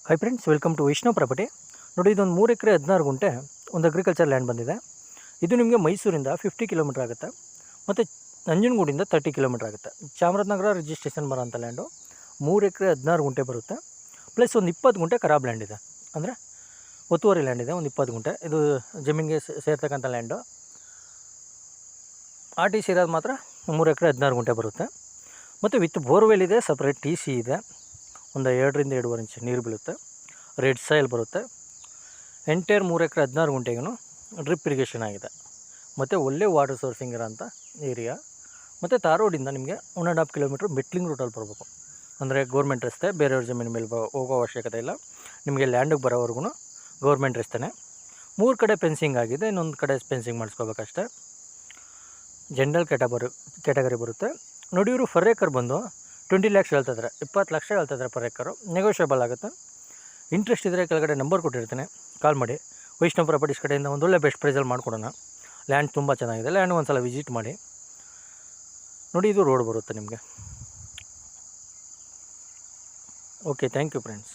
Hi friends, welcome to Vaishnav property. ನೋಡಿ, ಇದೊಂದು 3 ಎಕರೆ 16 ಗುಂಟೆ ಒಂದು ಅಗ್ರಿಕಲ್ಚರ್ ಲ್ಯಾಂಡ್ ಬಂದಿದೆ. ಇದು ನಿಮಗೆ ಮೈಸೂರಿಂದ 50 ಕಿಲೋಮೀಟರ್ ಆಗುತ್ತೆ ಮತ್ತು ನಂಜನಗೂಡಿಂದ 30 ಕಿಲೋಮೀಟರ್ ಆಗುತ್ತೆ. ಚಾಮರಾಜನಗರ ರಿಜಿಸ್ಟ್ರೇಷನ್ ಬರೋಂಥ ಲ್ಯಾಂಡು 3 ಎಕರೆ 16 ಗುಂಟೆ ಬರುತ್ತೆ. ಪ್ಲಸ್ ಒಂದು 20 ಗುಂಟೆ ಖರಾಬ್ ಲ್ಯಾಂಡ್ ಇದೆ, ಅಂದರೆ ಒತ್ತುವರಿ ಲ್ಯಾಂಡ್ ಇದೆ. ಒಂದು 20 ಗುಂಟೆ ಇದು ಜಮೀನಿಗೆ ಸೇರ್ತಕ್ಕಂಥ ಲ್ಯಾಂಡು. ಆರ್ ಟಿ ಸಿ ಇರೋದು ಮಾತ್ರ 3 ಎಕರೆ 16 ಗುಂಟೆ ಬರುತ್ತೆ. ಮತ್ತು ವಿತ್ ಬೋರ್ವೆಲ್ ಇದೆ, ಸಪ್ರೇಟ್ ಟಿ ಸಿ ಇದೆ. ಒಂದು 2ರಿಂದ 2.5 ಇಂಚ್ ನೀರು ಬೀಳುತ್ತೆ. ರೆಡ್ ಸಾಯಿಲ್ ಬರುತ್ತೆ. ಎಂಟೈರ್ 3 ಎಕರೆ 16 ಗುಂಟೆಗೂ ಡ್ರಿಪ್ ಇರಿಗೇಷನ್ ಆಗಿದೆ. ಮತ್ತು ಒಳ್ಳೆ ವಾಟರ್ ಸೋರ್ಸಿಂಗ್ ಇರೋಂಥ ಏರಿಯಾ. ಮತ್ತು ತಾರೋಡಿಂದ ನಿಮಗೆ 1.5 ಕಿಲೋಮೀಟ್ರ್ ಮೆಟ್ಲಿಂಗ್ ರೂಟಲ್ಲಿ ಬರಬೇಕು. ಅಂದರೆ ಗೌರ್ಮೆಂಟ್ ರಸ್ತೆ, ಬೇರೆಯವ್ರ ಜಮೀನು ಮೇಲೆ ಹೋಗೋ ಅವಶ್ಯಕತೆ ಇಲ್ಲ. ನಿಮಗೆ ಲ್ಯಾಂಡಿಗೆ ಬರೋವರೆಗೂ ಗೌರ್ಮೆಂಟ್ ರಸ್ತೆನೇ. 3 ಕಡೆ ಫೆನ್ಸಿಂಗ್ ಆಗಿದೆ, ಇನ್ನೊಂದು ಕಡೆ ಫೆನ್ಸಿಂಗ್ ಮಾಡಿಸ್ಕೋಬೇಕಷ್ಟೆ. ಜನರಲ್ ಕ್ಯಾಟಗರಿ ಬರುತ್ತೆ. ನೋಡಿ, ಇವರು ಫರ್ ಏಕರ್ ಬಂದು 20 ಲ್ಯಾಕ್ಸ್ ಹೇಳ್ತಿದ್ದಾರೆ, 20 ಲಕ್ಷ ಹೇಳ್ತಿದ್ದಾರೆ ಪರ್ ಏಕರು. ನೆಗೋಷಿಯಬಲ್ ಆಗುತ್ತೆ. ಇಂಟ್ರೆಸ್ಟ್ ಇದ್ದರೆ ಕೆಳಗಡೆ ನಂಬರ್ ಕೊಟ್ಟಿರ್ತೀನಿ, ಕಾಲ್ ಮಾಡಿ. ವೈಷ್ಣವ್ ಪ್ರಾಪರ್ಟೀಸ್ ಕಡೆಯಿಂದ ಒಂದು ಒಳ್ಳೆ ಬೆಸ್ಟ್ ಪ್ರೈಸಲ್ಲಿ ಮಾಡಿಕೊಡೋಣ. ಲ್ಯಾಂಡ್ ತುಂಬ ಚೆನ್ನಾಗಿದೆ. ಲ್ಯಾಂಡ್ ಒಂದು ಸಲ ವಿಸಿಟ್ ಮಾಡಿ. ನೋಡಿ, ಇದು ರೋಡ್ ಬರುತ್ತೆ ನಿಮಗೆ. Okay, thank you friends.